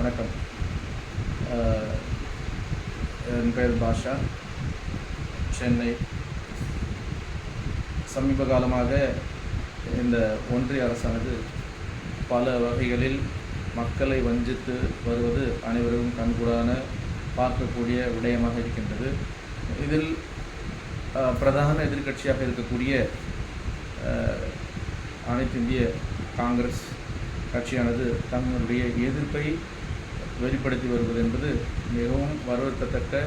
வணக்கம். என் பெயர் பாஷா, சென்னை. சமீப காலமாக இந்த ஒன்றிய அரசானது பல வகைகளில் மக்களை வஞ்சித்து வருவது அனைவரும் கண்கூடான பார்க்கக்கூடிய விடயமாக இருக்கின்றது. இதில் பிரதான எதிர்க்கட்சியாக இருக்கக்கூடிய அனைத்து இந்திய காங்கிரஸ் கட்சியானது தங்களுடைய எதிர்ப்பை வெளிப்படுத்தி வருவது என்பது மிகவும் வரவேற்கத்தக்க,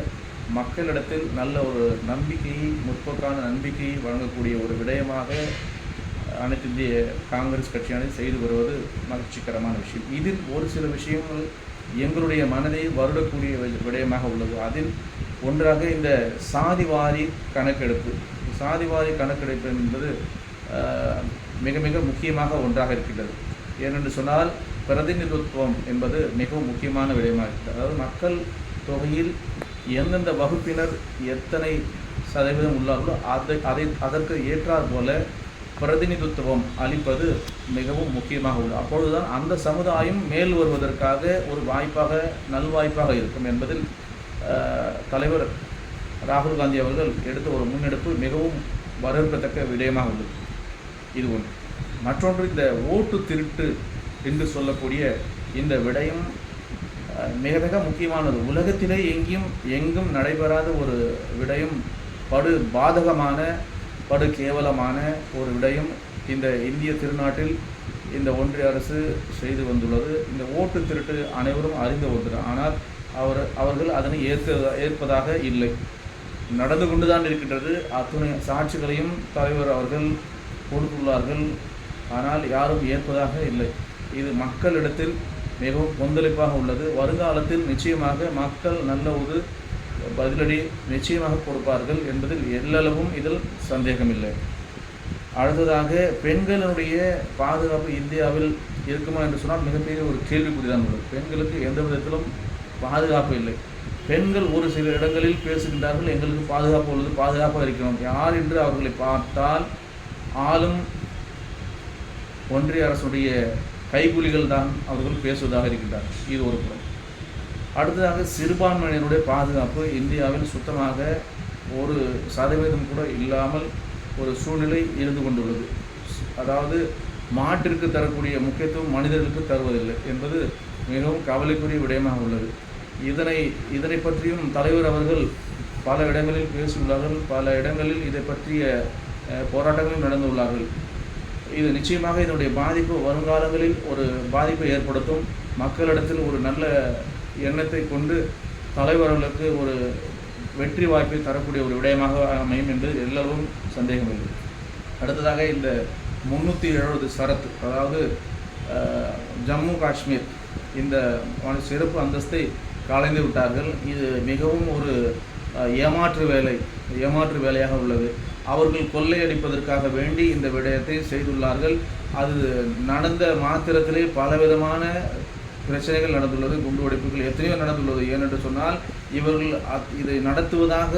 மக்களிடத்தில் நல்ல ஒரு நம்பிக்கையை, முற்போக்கான நம்பிக்கையை வழங்கக்கூடிய ஒரு விடயமாக அனைத்து இந்திய காங்கிரஸ் கட்சியானது செய்து வருவது மகிழ்ச்சிகரமான விஷயம். இதில் ஒரு சில விஷயங்கள் எங்களுடைய மனதை வருடக்கூடிய விடயமாக உள்ளது. அதில் ஒன்றாக இந்த சாதிவாரி கணக்கெடுப்பு. சாதிவாரி கணக்கெடுப்பு என்பது மிக மிக முக்கியமாக ஒன்றாக இருக்கின்றது. ஏனென்று சொன்னால், பிரதிநிதித்துவம் என்பது மிகவும் முக்கியமான விடயமாக இருக்கிறது. அதாவது மக்கள் தொகையில் எந்தெந்த வகுப்பினர் எத்தனை சதவீதம் உள்ளார்களோ அதற்கு ஏற்றாற் போல பிரதிநிதித்துவம் அளிப்பது மிகவும் முக்கியமாக உள்ளது. அப்பொழுதுதான் அந்த சமுதாயம் மேல் வருவதற்காக ஒரு வாய்ப்பாக, நல்வாய்ப்பாக இருக்கும் என்பதில் தலைவர் ராகுல் காந்தி அவர்கள் எடுத்த ஒரு முன்னெடுப்பு மிகவும் வரவேற்கத்தக்க விடயமாக உள்ளது. இது ஒன்று. மற்றொன்று, இந்த ஓட்டு திருட்டு என்று சொல்லக்கூடிய இந்த விடயம் மிக மிக முக்கியமானது. உலகத்திலே எங்கும் நடைபெறாத ஒரு விடயம், படு பாதகமான, படு கேவலமான ஒரு விடயம் இந்த இந்திய திருநாட்டில் இந்த ஒன்றிய அரசு செய்து வந்துள்ளது. இந்த ஓட்டு திருட்டு அனைவரும் அறிந்த ஒன்று. ஆனால் அவர்கள் அதனை ஏற்பதாக இல்லை. நடந்து கொண்டுதான் இருக்கின்றது. அத்துணை சாட்சிகளையும் தலைவர் அவர்கள் கொடுத்துள்ளார்கள். ஆனால் யாரும் ஏற்பதாக இல்லை. இது மக்களிடத்தில் மிகவும் கொந்தளிப்பாக உள்ளது. வருங்காலத்தில் நிச்சயமாக மக்கள் நல்ல ஒரு பதிலடி நிச்சயமாக கொடுப்பார்கள் என்பதில் எல்லளவும் இதில் சந்தேகமில்லை. அடுத்ததாக, பெண்களுடைய பாதுகாப்பு இந்தியாவில் இருக்குமா என்று சொன்னால் மிகப்பெரிய ஒரு கேள்விக்குறிதான் உள்ளது. பெண்களுக்கு எந்த விதத்திலும் பாதுகாப்பு இல்லை. பெண்கள் ஒரு சில இடங்களில் பேசுகின்றார்கள், எங்களுக்கு பாதுகாப்பு உள்ளது, பாதுகாப்பாக இருக்கிறோம். யார் என்று அவர்களை பார்த்தால் ஆளும் ஒன்றிய அரசுடைய கைகூலிகள் தான் அவர்கள் பேசுவதாக இருக்கின்றார். இது ஒரு புறம். அடுத்ததாக, சிறுபான்மையினருடைய பாதுகாப்பு இந்தியாவில் சுத்தமாக ஒரு சதவீதம் கூட இல்லாமல் ஒரு சூழ்நிலை இருந்து கொண்டுள்ளது. அதாவது மாட்டிற்கு தரக்கூடிய முக்கியத்துவம் மனிதர்களுக்கு தருவதில்லை என்பது மிகவும் கவலைக்குரிய விடயமாக உள்ளது. இதனை பற்றியும் தலைவர் அவர்கள் பல இடங்களில் பேசியுள்ளார்கள். பல இடங்களில் இதை பற்றிய போராட்டங்களும் நடந்துள்ளார்கள். இது நிச்சயமாக இதனுடைய பாதிப்பு வருங்காலங்களில் ஒரு பாதிப்பை ஏற்படுத்தும். மக்களிடத்தில் ஒரு நல்ல எண்ணத்தை கொண்டு தலைவர்களுக்கு ஒரு வெற்றி வாய்ப்பை தரக்கூடிய ஒரு விடயமாக அமையும் என்பது எல்லோரும் சந்தேகமில்லை. அடுத்ததாக, இந்த 370 ஷரத்து, அதாவது ஜம்மு காஷ்மீர் இந்த சிறப்பு அந்தஸ்தை கலைந்து விட்டார்கள். இது மிகவும் ஒரு ஏமாற்று வேலையாக உள்ளது. அவர்கள் கொள்ளையடிப்பதற்காக வேண்டி இந்த விடயத்தை செய்துள்ளார்கள். அது நடந்த மாத்திரத்திலே பலவிதமான பிரச்சனைகள் நடந்துள்ளது. குண்டுவெடிப்புகள் எத்தனையோ நடந்துள்ளது. ஏனென்று சொன்னால், இவர்கள் இதை நடத்துவதாக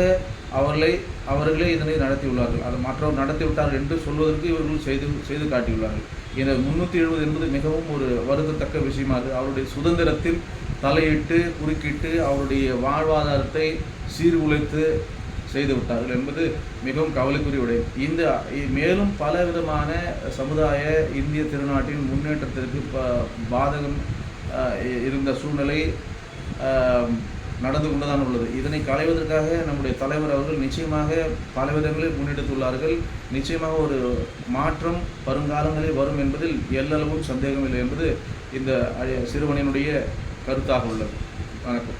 அவர்களே இதனை நடத்தியுள்ளார்கள். அது மற்றவர் நடத்திவிட்டார்கள் என்று சொல்வதற்கு இவர்கள் செய்து காட்டியுள்ளார்கள். இந்த 370 என்பது மிகவும் ஒரு வருத்தத்தக்க விஷயமாகும். அவருடைய சுதந்திரத்தில் தலையிட்டு குறுக்கிட்டு அவருடைய வாழ்வாதாரத்தை சீர்குலைத்து செய்துவிட்டார்கள் என்பது மிகவும் கவலைக்குரிய விடயம். இந்த மேலும் பல விதமான சமுதாய இந்திய திருநாட்டின் முன்னேற்றத்திற்கு பாதகம் இருந்த சூழ்நிலை நடந்து கொண்டுதான் உள்ளது. இதனை களைவதற்காக நம்முடைய தலைவர் அவர்கள் நிச்சயமாக பல விதங்களில் முன்னெடுத்துள்ளார்கள். நிச்சயமாக ஒரு மாற்றம் வருங்காலங்களில் வரும் என்பதில் எல்லளவும் சந்தேகமில்லை என்பது இந்த சிறுவனினுடைய கருத்தாக உள்ளது. வணக்கம்.